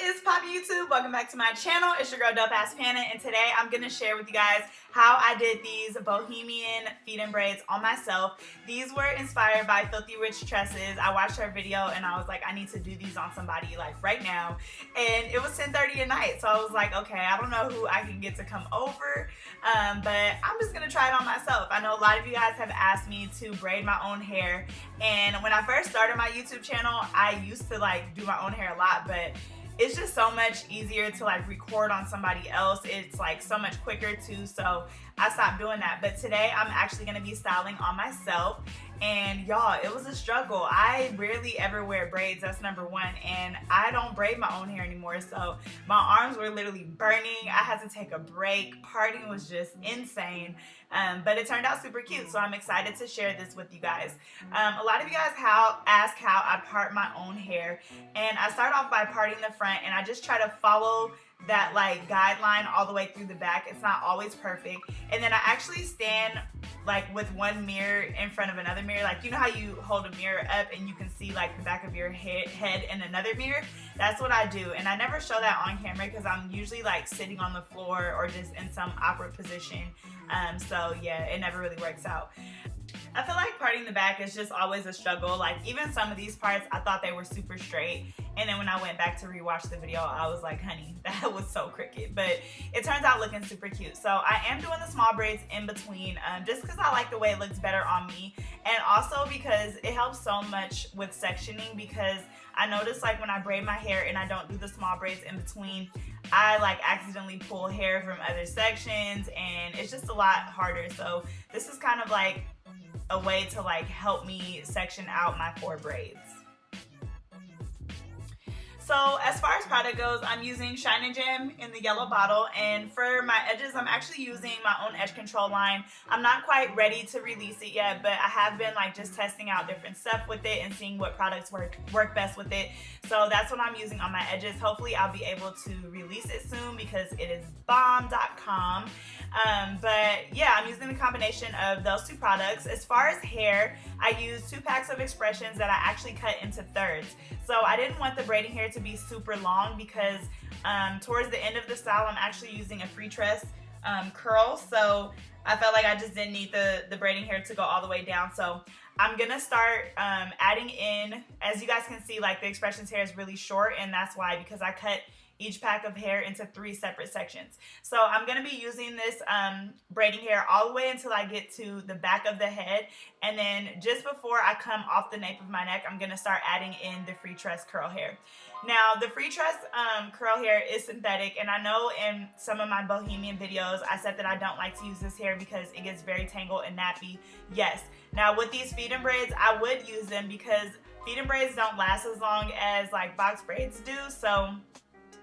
is poppin' YouTube? Welcome back to my channel. It's your girl DOPEaxxPANA, and today I'm gonna share with you guys how I did these Bohemian feed and braids on myself. These were inspired by Filthy Rich Tresses. I watched her video and I was like, I need to do these on somebody like right now. And it was 10:30 at night, so I was like, okay, I don't know who I can get to come over, but I'm just gonna try it on myself. I know a lot of you guys have asked me to braid my own hair, and when I first started my YouTube channel, I used to like do my own hair a lot, but it's just so much easier to like record on somebody else. It's like so much quicker too, so I stopped doing that. But today I'm actually gonna be styling on myself, and y'all, it was a struggle. I rarely ever wear braids, that's number one, and I don't braid my own hair anymore, so my arms were literally burning. I had to take a break. Parting was just insane, but it turned out super cute, so I'm excited to share this with you guys. A lot of you guys ask how I part my own hair, and I start off by parting the front, and I just try to follow that like guideline all the way through the back. It's not always perfect, and then I actually stand like with one mirror in front of another mirror. Like, you know how you hold a mirror up and you can see like the back of your head in another mirror? That's what I do, and I never show that on camera because I'm usually like sitting on the floor or just in some awkward position, so yeah, it never really works out. I feel like parting the back is just always a struggle. Like, even some of these parts, I thought they were super straight, and then when I went back to rewatch the video, I was like, honey, that was so crooked. But it turns out looking super cute. So I am doing the small braids in between, just because I like the way it looks better on me, and also because it helps so much with sectioning, because I notice like when I braid my hair and I don't do the small braids in between, I like accidentally pull hair from other sections, and it's just a lot harder. So this is kind of like a way to like help me section out my 4 braids. So as far as product goes, I'm using Shine and Jam in the yellow bottle, and for my edges, I'm actually using my own edge control line. I'm not quite ready to release it yet, but I have been like just testing out different stuff with it and seeing what products work best with it. So that's what I'm using on my edges. Hopefully I'll be able to release it soon because it is bomb.com. But yeah, I'm using the combination of those 2 products. As far as hair, I use 2 packs of expressions that I actually cut into thirds. So I didn't want the braiding hair to be super long because towards the end of the style, I'm actually using a free tress curl. So I felt like I just didn't need the braiding hair to go all the way down. So I'm gonna start adding in, as you guys can see, like the expressions hair is really short, and that's why, because I cut each pack of hair into 3 separate sections. So I'm going to be using this braiding hair all the way until I get to the back of the head, and then just before I come off the nape of my neck, I'm going to start adding in the free tress curl hair. Now, the free tress curl hair is synthetic, and I know in some of my Bohemian videos I said that I don't like to use this hair because it gets very tangled and nappy. Yes. Now, with these feed and braids, I would use them because feed and braids don't last as long as like box braids do, so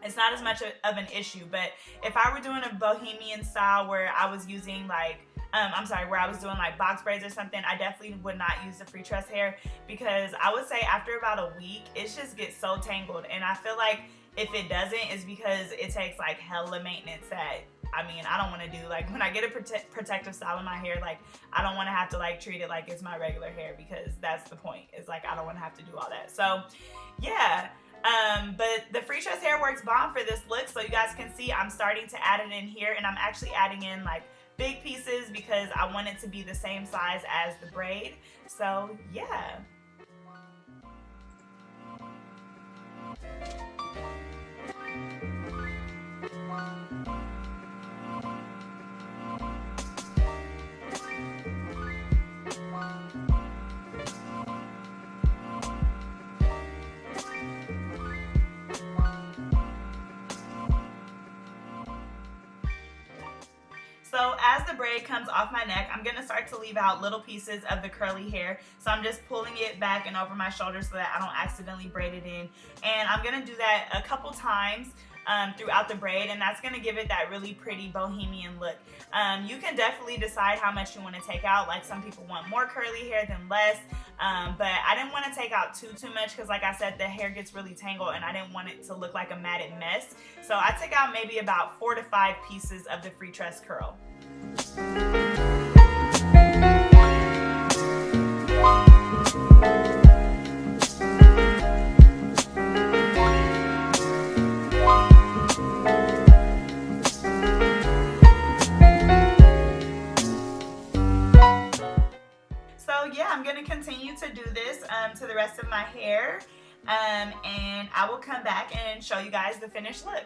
it's not as much of an issue. But if I were doing a Bohemian style where I was using like, where I was doing like box braids or something, I definitely would not use the free tress hair, because I would say after about a week, it just gets so tangled. And I feel like if it doesn't, it's because it takes like hella maintenance that, I mean, I don't want to do. Like, when I get a protective style in my hair, like, I don't want to have to like treat it like it's my regular hair, because that's the point. It's like, I don't want to have to do all that. So yeah. But the free tress hair works bomb for this look. So you guys can see I'm starting to add it in here, and I'm actually adding in like big pieces because I want it to be the same size as the braid. So yeah. So as the braid comes off my neck, I'm going to start to leave out little pieces of the curly hair. So I'm just pulling it back and over my shoulder so that I don't accidentally braid it in. And I'm going to do that a couple times throughout the braid, and that's going to give it that really pretty Bohemian look. You can definitely decide how much you want to take out. Like, some people want more curly hair than less, but I didn't want to take out too much because, like I said, the hair gets really tangled and I didn't want it to look like a matted mess. So I took out maybe about 4 to 5 pieces of the free tress curl. and I will come back and show you guys the finished look.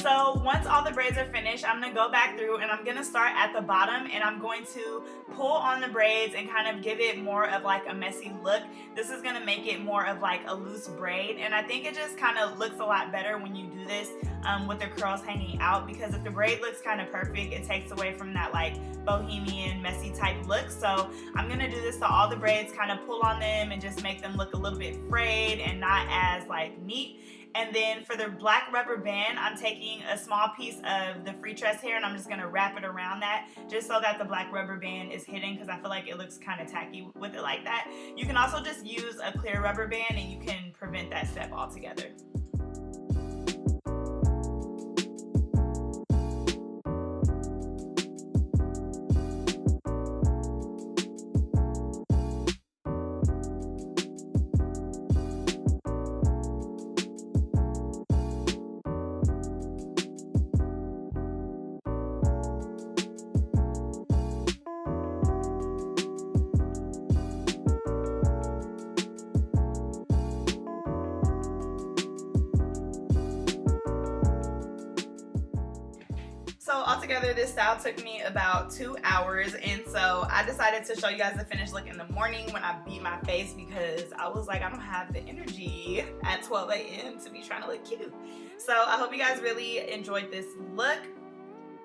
So once all the braids are finished, I'm going to go back through and I'm going to start at the bottom, and I'm going to pull on the braids and kind of give it more of like a messy look. This is going to make it more of like a loose braid, and I think it just kind of looks a lot better when you do this with the curls hanging out, because if the braid looks kind of perfect, it takes away from that like bohemian messy type look. So I'm going to do this to all the braids, kind of pull on them and just make them look a little bit frayed and not as like neat. And then for the black rubber band, I'm taking a small piece of the free tress hair and I'm just going to wrap it around that just so that the black rubber band is hidden, because I feel like it looks kind of tacky with it like that. You can also just use a clear rubber band and you can prevent that step altogether. together this style took me about 2 hours, and so I decided to show you guys the finished look in the morning when I beat my face, because I was like, I don't have the energy at 12 a.m. to be trying to look cute. So I hope you guys really enjoyed this look.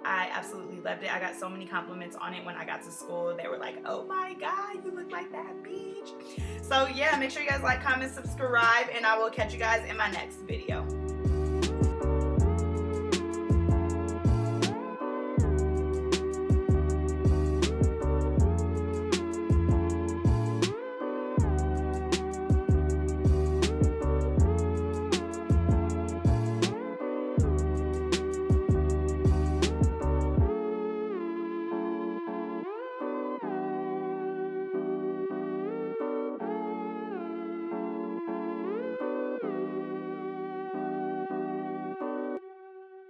I absolutely loved it. I got so many compliments on it when I got to school. They were like, oh my God, you look like that bitch. So yeah, make sure you guys like, comment, subscribe, and I will catch you guys in my next video.